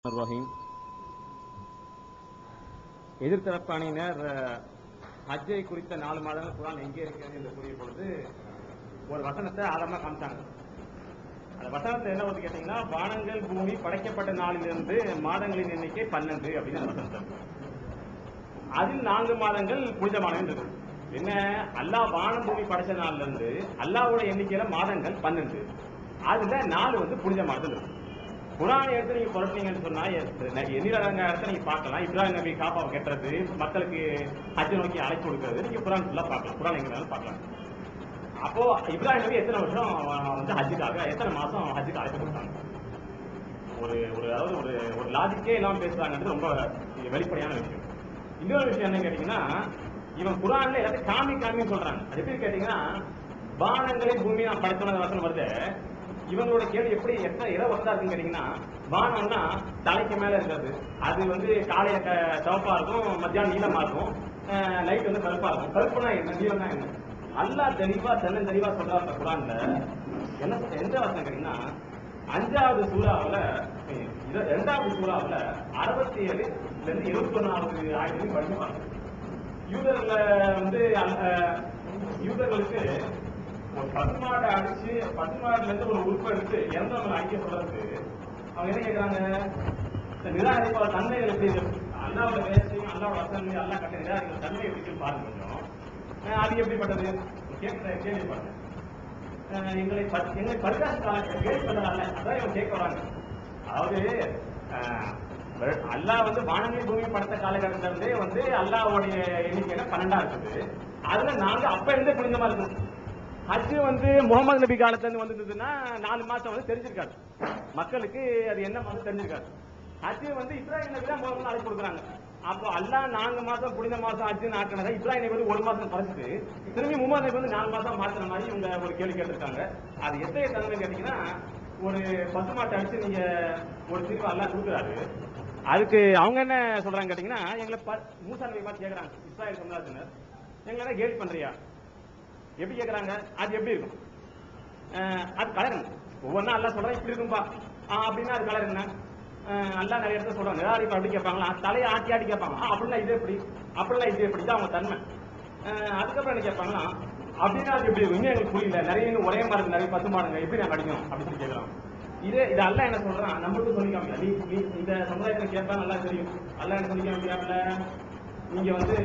ரஹீம். எதிர்த்தரப்பு அணியினர் ஹஜ்ஜை குறித்த 4 மாதங்கள் குர்ஆன் எங்கே இருக்கிறது என்று கூறிய பொழுது ஒரு வசனத்தை ஆழமா காமிச்சாங்க. அந்த வசனத்தை என்ன வந்து கேட்டீங்கன்னா, வானங்கள் பூமி படைக்கப்பட்ட நாளிலிருந்து மாதங்களின் எண்ணிக்கை 12 அப்படின்னு அந்த வசனத்தை. அதில் 4 மாதங்கள் புனிதமானது இருக்கு. என்ன, அல்லாஹ் வானம் பூமி படைச்ச நாள்ல இருந்து அல்லாஹ்வோட எண்ணிக்கையில மாதங்கள் 12, அதுல 4 வந்து புனிதமானது இருக்கு. குர்ஆனை எடுத்து நீங்க புரட்டினீங்கன்னு சொன்னா எண்ணிலடங்க இடத்த நீங்க பார்க்கலாம். இப்ராஹிம் நபி காபாவை கட்டுறது, மக்களுக்கு ஹஜ் நோக்கி அழைப்பு கொடுக்கிறது, நீங்க குர்ஆன் ஃபுல்லா பார்க்கலாம். குர்ஆன் எங்க வேணாலும் பார்க்கலாம். அப்போ இப்ராஹிம் நபி எத்தனை வருஷம் வந்து ஹஜ்ஜுக்காக, எத்தனை மாசம் ஹஜ்ஜுக்கு அழைப்பு கொடுத்தாங்க? ஒரு லாஜிக்கே இல்லாம பேசுறாங்கன்றது ரொம்ப வெளிப்படையான விஷயம். இன்னொரு விஷயம் என்ன கேட்டீங்கன்னா, இவன் குர்ஆன்ல எல்லாத்தையும் காமின்னு சொல்றாங்க. அது எப்படி கேட்டீங்கன்னா, வானங்களை பூமி நான் படைச்சோன வசனம் வருது. இவங்களோட கேள்வி எப்படி இரவு வசதா இருக்குன்னு கேட்டீங்கன்னா, வானம்னா தலைக்கு மேல இருக்கிறது, அது வந்து காலைய சிவப்பா இருக்கும், மத்தியானம் நீளமா இருக்கும், நைட் வந்து கருப்பா இருக்கும். கருப்புனா என்ன, நீளம்னா என்ன? அல்லாஹ் தெளிவா தெளிவா சொல்றாங்க குர்ஆன்ல. என்ன எந்த வசனம் கேட்டீங்கன்னா, 5வது சூறாவுல 2வது சூறாவுல 67 இருந்து 21வது ஆயத்தையும் படிச்சுப்பாங்க. யூதர்களுக்கு ஒரு பசுமாடை அடிச்சு பசுமாடுல இருந்து ஒரு உறுப்பை எடுத்து இறந்தவங்களை அடிக்க சொல்றதுக்கு அவங்க என்ன கேட்கறாங்க, நிராகரிப்பாள தன்மைகள் எப்படி அல்லாவோட வேலையும் அல்லாவோட வசனம் அல்லா கட்ட நிராகரிக்கிற தன்மை எப்படி பாருங்க கொஞ்சம். அது எப்படிப்பட்டது கேள்வி பாருங்க. எங்களை பரிகாச கேள்வி பண்ணால அதான் இவங்க கேட்க வராங்க. அதாவது அல்லாஹ் வந்து வானமே பூமி படுத்த காலகட்டத்தில இருந்தே வந்து அல்லாஹ்வுடைய எண்ணிக்கையில 12 இருக்குது. அதுல நாங்க அப்ப இருந்தே புனிதமா இருக்கணும். ஹஜ் வந்து முகமது நபி காலத்துல இருந்து வந்ததுன்னா 4 மாசம் வந்து தெரிஞ்சிருக்காது மக்களுக்கு, அது என்ன மாசம் தெரிஞ்சிருக்காது. ஹஜ் வந்து இப்ராஹிம் நபி தான் முதல்ல அழைப்பு கொடுக்குறாங்க. அப்போ அல்லாஹ் 4 மாசம் புனித மாசம் ஹஜ்ஜு ஆக்கினதை இப்ராஹிம் நபி வந்து 1 மாசம் குறைச்சிட்டு திரும்பி முகமது நபி வந்து 4 மாசம் மாத்திர மாதிரி இவங்க ஒரு கேள்வி கேட்டிருக்காங்க. அது எத்தனை தன்மை கேட்டீங்கன்னா, ஒரு பசுமாட்டை அடிச்சு நீங்க ஒரு தீர்வு அல்லாஹ் கொடுக்குறாரு. அதுக்கு அவங்க என்ன சொல்றாங்க கேட்டீங்கன்னா, எங்களை மூசா நபி பார்த்து கேட்கறாங்க, இஸ்ராயல் சமுதாயத்தினர் எங்களை கேலி பண்றியா எப்படி கேட்கறாங்க? அது எப்படி இருக்கும்? அது கலர் என்ன? ஒவ்வொன்னா அல்லாஹ் சொல்றேன் இப்படி இருக்கும்பா அப்படின்னா அது கலர் என்ன? அல்லாஹ் நிறைய இடத்துல சொல்றாங்க, நிராகரிப்பு அப்படி கேட்பாங்களா, தலையை ஆட்டி கேட்பாங்க, அப்படின்னா இது எப்படி, அப்படின்னா இது எப்படி தான் அவங்க தன்மை. அதுக்கப்புறம் என்ன கேட்பாங்களா, அப்படின்னா அது எப்படி இருக்கும், இன்னும் எங்களுக்கு புரியல, நிறைய ஒரே மாதிரி நிறைய பத்து மாடுங்க எப்படி நான் கிடைக்கும் அப்படின்னு சொல்லி கேட்கலாம். இது அல்லாஹ் என்ன சொல்றான், நம்மளுக்கு சொல்லி காமிக்கல. நீ இந்த சமுதாயத்தை கேட்பா நல்லா தெரியும். அல்லாஹ் என்ன சொல்லி காமிக்கிறாப்ல, நீங்க வந்து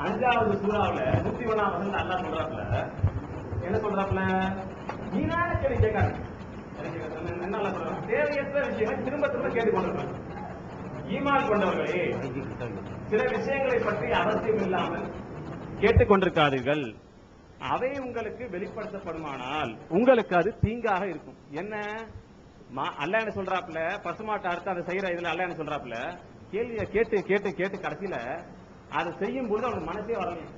5வது சூறாவுல 101ஆம் வசனத்துல அல்லாஹ் சொல்றாப்ல, என்ன சொல்றாப்ல, நீனான கேள்வி கேட்காது. என்ன அல்லாஹ் சொல்றாங்க, தேவையற்ற விஷயங்களை திரும்ப திரும்ப கேட்டுக்கொண்டிருக்காங்க. ஈமான் கொண்டவர்களே, சில விஷயங்களை பற்றி அவசியம் இல்லாமல் கேட்டுக்கொண்டிருக்காதீர்கள். அவை உங்களுக்கு வெளிப்படுத்தப்படுமானால் உங்களுக்கு அது தீங்காக இருக்கும். என்ன அல்லாஹ் என்ன சொல்றாப்ல, பசுமாட்டை அறுத்து அதை செய்யற இதுல அல்லாஹ் என்ன சொல்றாப்ல, கேள்வியை கேட்டு கேட்டு கேட்டு கடைசியில அதை செய்யும் போது அவனுக்கு மனசே வரலையும்.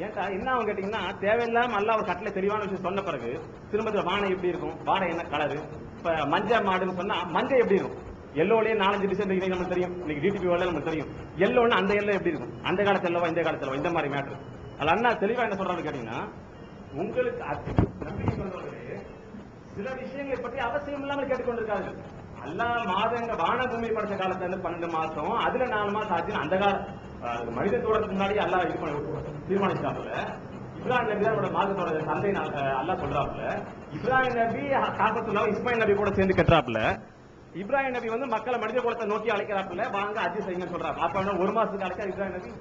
ஏன்டா என்ன அவங்க கேட்டீங்கன்னா, தேவையில்லாம அல்லாஹ் ஒரு கட்டளை தெளிவான விஷயம் சொன்ன பிறகு திரும்ப வானம் எப்படி இருக்கும், வானம் என்ன கலரு, இப்ப மஞ்சள் மாடுன்னு சொன்னா மஞ்சள் எப்படி இருக்கும், எல்லோலயே 4-5 டிசைன் நமக்கு தெரியும். இன்னைக்கு டிடிபி வேலை நமக்கு தெரியும். எல்லோன்னு அந்த எல்லோ எப்படி இருக்கும், அந்த காலத்து எல்லவா இந்த காலத்து எல்லவா, இந்த மாதிரி மேட்ரு. அது அண்ணா தெளிவா என்ன சொல்றான்னு கேட்டீங்கன்னா, உங்களுக்கு நம்பிக்கை கொண்டவர்களே, சில விஷயங்களை பற்றி அவசியம் இல்லாமல் கேட்டுக்கொண்டிருக்காரு. அல்லாஹ் மாதங்க வான பூமி படைச்ச காலத்துல இருந்து 12 மாசம், அதுல 4 மாசம் ஆச்சுன்னு அந்த கால மனித தோடத்துக்கு முன்னாடி அல்லாஹ் இது பண்ணி தீர்மானிச்சாப்புல. இப்ராஹிம் நபி தான் மாதத்தோட தந்தை அல்லாஹ் சொல்றாப்புல. இப்ராஹிம் நபி காபத்துல்லா இஸ்மாயில் நபி கூட சேர்ந்து கட்டுறாப்புல. இப்ராஹிம் நபி வந்து மக்களை மனித குலத்தை நோக்கி அழைக்கிறாப்புல, வாங்க ஹஜ் செய்யுங்கன்னு சொல்றாரு. அப்ப 1 மாசத்துக்கு அழைச்சா இப்ராஹிம் நபி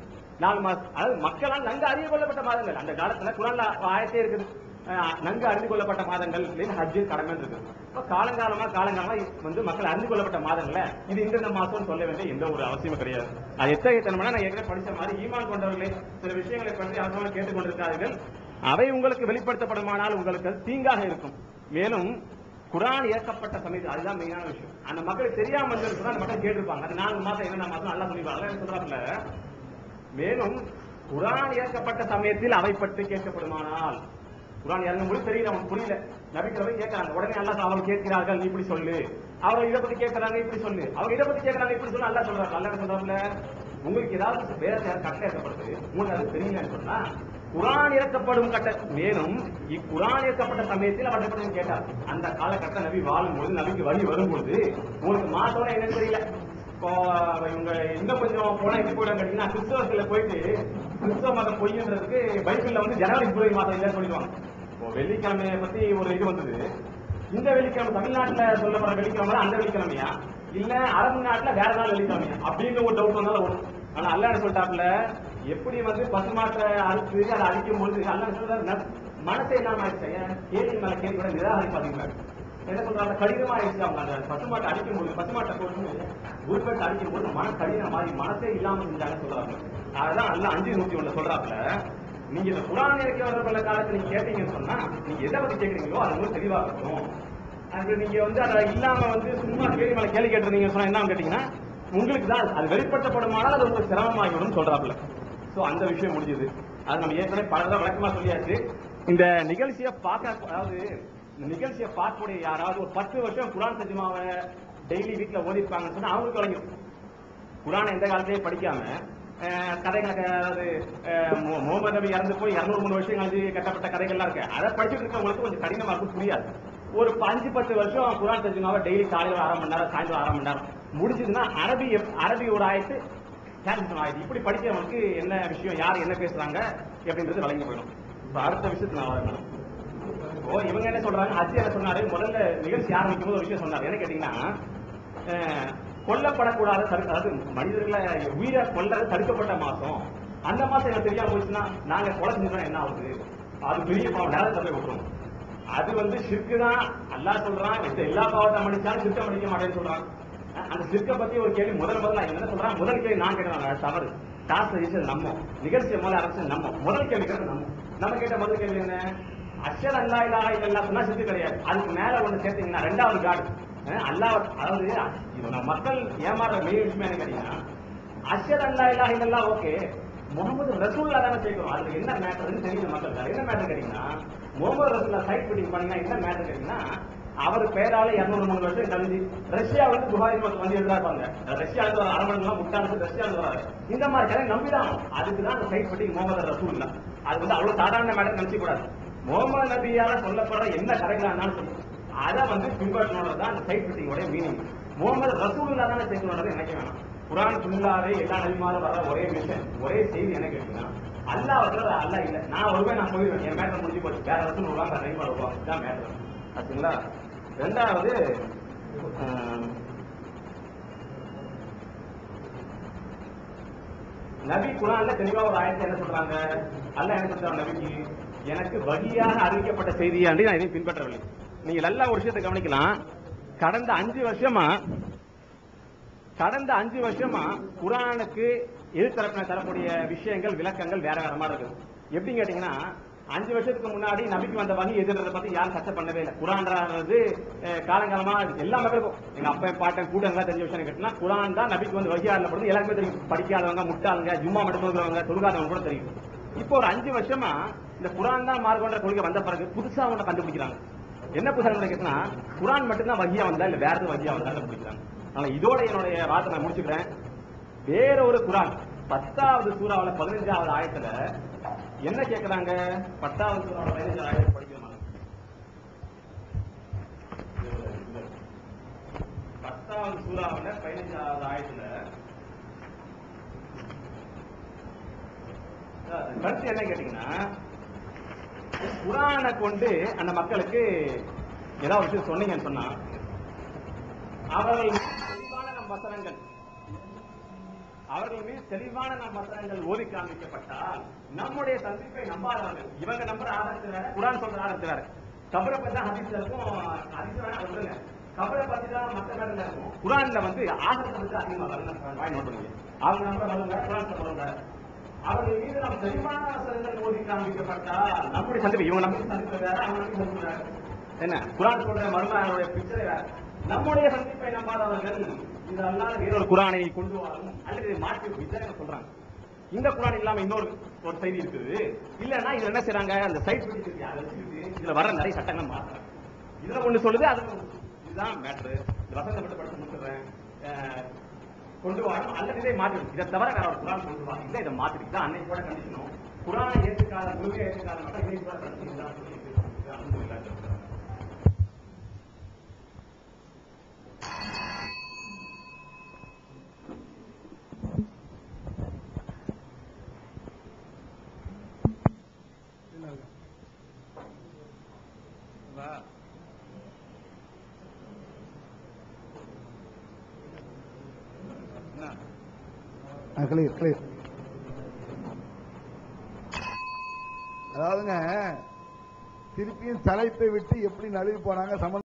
4 மாசம், அதாவது மக்களால் நன்கு அறிந்து கொள்ளப்பட்ட மாதங்கள். அந்த காலத்துல குர்ஆன்ல ஆயத்தே இருக்குது, நன்கு அறிந்து கொள்ளப்பட்ட மாதங்கள் ஹஜ் கடமை இருக்கு. இப்ப காலங்காலமா வந்து மக்கள் அறிந்து கொள்ளப்பட்ட மாதங்கள்ல இது இந்த மாசம் சொல்ல வேண்டிய எந்த ஒரு அவசியமும் கிடையாது. அது எத்தகைய தன்மைனா, நான் ஏற்கனவே படிச்ச மாதிரி ஈமான் கொண்டவர்களே, சில விஷயங்களை பற்றி அவசரமாக கேட்டுக்கொண்டிருக்கார்கள். அவை உங்களுக்கு வெளிப்படுத்தப்படுமானால் உங்களுக்கு அது தீங்காக இருக்கும். மேலும் குர்ஆன் இயக்கப்பட்ட சமயத்தில் அதுதான் மெயினான விஷயம். அந்த மக்களுக்கு தெரியாம இருந்திருந்தா அந்த மக்கள் கேட்டிருப்பாங்க. அது 4 மாசம் என்ன மாசம் நல்லா சொல்லிப்பாங்க சொல்றாப்புல. மேலும் குர்ஆன் இயக்கப்பட்ட சமயத்தில் அவை பற்றி கேட்கப்படுமானால், குர்ஆன் இறங்கும்போது தெரியல, அவனுக்கு புரியல, நபிக்கிறவங்க கேட்கறாங்க, உடனே அல்லாஹ் அவர்கள் கேட்கிறார்கள் இப்படி சொல்லு, அவங்க இதை பத்தி கேட்கறாங்க இப்படி சொல்லு, அவங்க இதை பத்தி கேட்கறாங்க இப்படி சொல்லு அல்லாஹ் சொல்றாங்க. அல்லாஹ் சொல்றாப்புல, உங்களுக்கு ஏதாவது வேற யாரும் கட்டளை ஏற்படுது உங்களுக்கு அது தெரியலன்னு சொன்னா குரான் இறக்கப்படும் மேலும் இக்குரான் இறக்கப்பட்ட சமயத்தில் அவர்கள் கேட்டார், அந்த காலகட்ட நபி வாழும்போது நபிக்கு வழி வரும்போது உங்களுக்கு மாத்தோட என்னன்னு தெரியல. இப்போ இவங்க இன்னும் கொஞ்சம் போனா எப்படி போயிடும் கேட்டீங்கன்னா, கிறிஸ்தவத்துல போயிட்டு கிறிஸ்தவ மதம் பொய்ன்றதுக்கு பைபிள்ல வந்து ஜனவரி பிப்ரவரி மாதம் இல்லைன்னு சொல்லிடுவாங்க. இப்போ வெள்ளிக்கிழமையை பத்தி ஒரு இது வந்தது. இந்த வெள்ளிக்கிழமை தமிழ்நாட்டுல சொல்லப்படுற வெள்ளிக்கிழமை அந்த வெள்ளிக்கிழமையா இல்ல அரபு நாட்டுல வேற நாள் வெள்ளிக்கிழமையா அப்படின்னு ஒரு டவுட் வந்தாலும் வரும். ஆனா அல்லாஹ் சொல்லிட்டாப்ல, எப்படி வந்து பசுமாட்டை அறுத்து அதை அடிக்கும் பொழுது அல்லாஹ் சொல்றாரு மனசை என்ன ஆயிடுச்சு, கேள்வி மேல கேள்வி கூட நிராகரிப்பாதீங்க. என்ன சொல்றாங்க, கடினமா ஆயிடுச்சு. அவங்க அந்த பசுமாட்டை அடிக்கும் போது பசுமாட்டை போட்டு உருப்பட்டு அடிக்கும் போது மன கடினம் மாதிரி மனசே இல்லாம செஞ்சாங்கன்னு சொல்றாங்க. அதுதான் அல்ல 5:101 சொல்றாப்ல, நீங்க இந்த குரான் இறக்கிறவர்கள காலத்துல நீங்க கேட்டீங்கன்னு சொன்னா நீங்க எதை பத்தி கேட்கறீங்களோ அது வந்து தெளிவா இருக்கும். அது நீங்க வந்து அதை இல்லாம வந்து சும்மா கேள்வி மேல கேள்வி கேட்டுருந்தீங்கன்னு சொன்னா என்ன கேட்டீங்கன்னா உங்களுக்கு தான் அது வெளிப்படுத்தப்படுமானால் அது உங்களுக்கு சிரமமாகிவிடும் சொல்றாப்ல. சோ அந்த விஷயம் முடிஞ்சது. அது நம்ம ஏற்கனவே பல தடவை விளக்கமா சொல்லியாச்சு. இந்த நிகழ்ச்சியை பார்க்க, அதாவது இந்த நிகழ்ச்சியை பார்க்கக்கூடிய யாராவது ஒரு 10 வருஷம் குரான் தர்ஜுமாவை டெய்லி வீட்டுல ஓதிருப்பாங்கன்னு சொன்னா அவங்களுக்கு வழங்கும். குரானை எந்த காலத்திலேயே படிக்காம கதைகளை, அதாவது முகமது நபி இறந்து போய் 200-300 வருஷம் கழிச்சு கட்டப்பட்ட கதைகள்லாம் இருக்கு, அதை படிச்சுட்டு இருக்கவங்களுக்கு கொஞ்சம் கடினமா இருக்கும், புரியாது. ஒரு 5-10 வருஷம் குரான் தர்ஜுமாவை டெய்லி காலையில் 1/2 மணி நேரம் சாயந்தரம் 1/2 மணி நேரம் முடிச்சதுன்னா அரபி ஒரு ஆயத்து ஆயிடுச்சு. இப்படி படிக்கிறவங்களுக்கு என்ன விஷயம், யார் என்ன பேசுறாங்க அப்படின்றது வழங்கி போயிடும். அடுத்த விஷயத்துக்கு நான் வரணும். இவங்க என்ன சொல்றாங்க, அஜி என்ன சொன்னாரு, முதல்ல நிகழ்ச்சி ஆரம்பிக்கும் போது ஒரு விஷயம் சொன்னாரு. என்ன கேட்டீங்கன்னா, கொல்லப்படக்கூடாத, அதாவது மனிதர்களை உயிரை கொல்றது தடுக்கப்பட்ட மாசம், அந்த மாசம் எனக்கு தெரியாம போச்சுன்னா நாங்க கொலை செஞ்சோம்னா என்ன ஆகுது, அது பெரிய பாவம், நேரத்தை போய் விட்டுரும். அது வந்து ஷிர்க்கு தான். அல்லாஹ் சொல்றான் எல்லா பாவத்தை மன்னிச்சாலும் ஷிர்க்க மன்னிக்க மாட்டேன்னு சொல்றான். அந்த ஷிர்க்க பத்தி ஒரு கேள்வி முதல்ல என்ன சொல்றான், முதல் கேள்வி நான் கேட்டேன் தவறு, டாஸ் நம்ம நிகழ்ச்சியை முதல்ல அரசு முதல் கேள்வி கேட்ட நம்ம கேட்ட முதல் கேள்வி என்ன, அஷ்ஹது அல்லா இலாஹா இல்லல்லாஹ் சொன்னா ஷிர்க் கிடையாது. அதுக்கு மேல ஒண்ணு சேர்த்தீங்கன்னா ரெண்டாவது காடு அல்லாஹ், அதாவது மக்கள் ஏமாற மெயின் விஷயம் என்ன கேட்டீங்கன்னா, அஷ்ஹது அல்லா இலாஹா இல்லல்லாஹ் ஓகே, முகமது ரசூலுல்லாஹ் தானே சேர்க்கிறோம், அதுல என்ன மேட்டர்னு தெரியல மக்கள். என்ன மேட்டர் கேட்டீங்கன்னா, முகமது ரசூலுல்லாஹ் சைட் பிட்டிங் பண்ணீங்கன்னா என்ன மேட்டர் கேட்டீங்கன்னா, அவர் பேரால 200-300 வருஷம் கழிஞ்சு ரஷ்யா வந்து புகாரி வந்து எழுதாப்பாங்க, ரஷ்யாவுக்கு ஒரு அரமணம் முட்டாளு ரஷ்யாவுக்கு வராது, இந்த மாதிரி கதை நம்பிதான். அதுக்கு தான் அந்த சைட் பிட்டிங் முகமது ரசூலுல்லாஹ். அது வந்து அவ்வளவு சாதாரண மேட்டர் நினைச்சு கூடாது. முகமது நபியால சொல்லப்படுற என்ன கதைகளானாலும் சொல்லி அதை வந்து பின்பற்றணும் தான் அந்த சைட் பிட்டிங்கோட மீனிங். முகமது ரசூலுல்லாஹ் தானே சேர்க்கணும் நினைக்க வேணாம். குரான் ஃபுல்லாவே எல்லா நபிமாரும் வர ஒரே மிஷன், ஒரே செய்தி என்ன கேட்டீங்கன்னா, அல்லாஹ் வர்றது அல்லாஹ் இல்ல, நான் ஒருவேன் நான் போயிடுவேன், என் மேட்டர் முடிஞ்சு போச்சு, வேற ரசூல் வருவாங்க, நபிமா வருவாங்க, இதுதான் மேட்டர். ஆச்சுங்களா? ரெண்டாவது, நபி குரான்ல தெளிவா ஒரு ஆயத்தை என்ன சொல்றாங்க, அல்லாஹ் என்ன சொல்றாங்க, நபிக்கு எனக்கு வகியாக அறிவிக்கப்பட்ட செய்தியாண்டி நான் இதையும் பின்பற்றவில்லை. நீங்க நல்லா ஒரு விஷயத்தை கவனிக்கலாம். கடந்த 5 வருஷமா குரானுக்கு எதிர்த்தரப்பின தரக்கூடிய விஷயங்கள், விளக்கங்கள் வேற வேற மாதிரி இருக்கு. எப்படி கேட்டீங்கன்னா, 5 வருஷத்துக்கு முன்னாடி நபிக்கு வந்த வகை எதிர்றதை பத்தி யாரும் சர்ச்சை பண்ணவே இல்லை. குரான்றது காலங்காலமா எல்லா மக்களுக்கும், எங்க அப்பா பாட்டன் கூட்டங்களா தெரிஞ்ச விஷயம் கேட்டீங்கன்னா, குரான் தான் நபிக்கு வந்து வகியாரில் படுது எல்லாருமே தெரியும். படிக்காதவங்க, முட்டாளுங்க, ஜும்மா மட்டும் தொழுகாதவங்க கூட தெரியும். இப்போ ஒரு 5 வருஷமா இந்த குரான் தான் மார்க்கன்ற கொள்கை வந்த பிறகு புதுசா ஒண்ணு கண்டுபிடிக்கிறாங்க. என்ன புதுசா கேட்டீங்கன்னா, குரான் மட்டும்தான் வகியா வந்தா இல்ல வேற எதுவும் வகியா வந்தா கண்டுபிடிக்கிறாங்க. அதனால இதோட என்னுடைய வார்த்தை நான் முடிச்சுக்கிறேன். வேற ஒரு குரான் 10வது சூறாவுல 15வது ஆயத்துல என்ன கேட்கிறாங்க, 10வது சூறாவுல 15வது ஆயத்தை படிக்கிறோம். 10வது சூறாவுல 15வது ஆயத்துல கருத்து என்ன கேட்டீங்கன்னா, குரானை கொண்டு அந்த மக்களுக்கு ஏதாவது விஷயம் சொன்னீங்கன்னு சொன்னா அவர்கள் மீது தெளிவான வசனங்கள் ஓதி காண்பிக்கப்பட்டால் நம்முடைய சந்திப்பை நம்பாதவர்கள், இவங்க நம்புற ஆரம்பிச்சாரு, குரான் சொல்ற ஆரம்பிச்சாரு, கபரை பத்தி தான் ஹதீஸ் இருக்கும், ஹதீஸ் வேணா சொல்லுங்க, கபரை பத்தி தான் மற்ற வேலை இருக்கும். குரான்ல வந்து ஆகத்தை பத்தி அதிகமா வாய் நோட் பண்ணுங்க, அவங்க நம்புற வருங்க, குரான் சொல்றாங்க, அவர்கள் மீது நாம் தெளிவான வசனங்கள் ஓதி காண்பிக்கப்பட்டால் நம்முடைய சந்திப்பு, இவங்க நம்பி சந்திப்பு வேற, அவங்க நம்பி சந்திப்பு வேற. என்ன குரான் சொல்ற மருமகனுடைய பிக்சரை வேற. நம்முடைய சந்திப்பை நம்பாதவர்கள் இதெல்லாம் வேறொரு குரானை கொண்டு வரணும் அல்லது மாற்றி விசாரணை சொல்றாங்க. இந்த குரான் இல்லாம இன்னொரு செய்தி இருக்குது. இல்லன்னா இதுல என்ன செய்யறாங்க, அந்த சைட் இதுல வர நிறைய சட்டங்கள் மாற்றுறாங்க. இதுல ஒண்ணு சொல்லுது, அது இதுதான் மேட்ரு, வசந்த மட்டும் படிச்சு முடிச்சுறேன் கொண்டு வரணும் அல்லது இதை மாற்றி, இதை தவிர வேற ஒரு குரான் கொண்டு வாங்க, இதை மாற்றி தான் அன்னைக்கு கூட கண்டிஷனும் குரானை ஏற்றுக்காத கொள்கையை ஏற்றுக்காத மக்கள் இன்னைக்கு கூட இதுதான் சொல்லி அல்ஹம்துலில்லாஹ். Clear clear. அதாவதுங்க திருப்பியும் தலைப்பை விட்டு எப்படி நழுவி போனாங்க சம்பந்த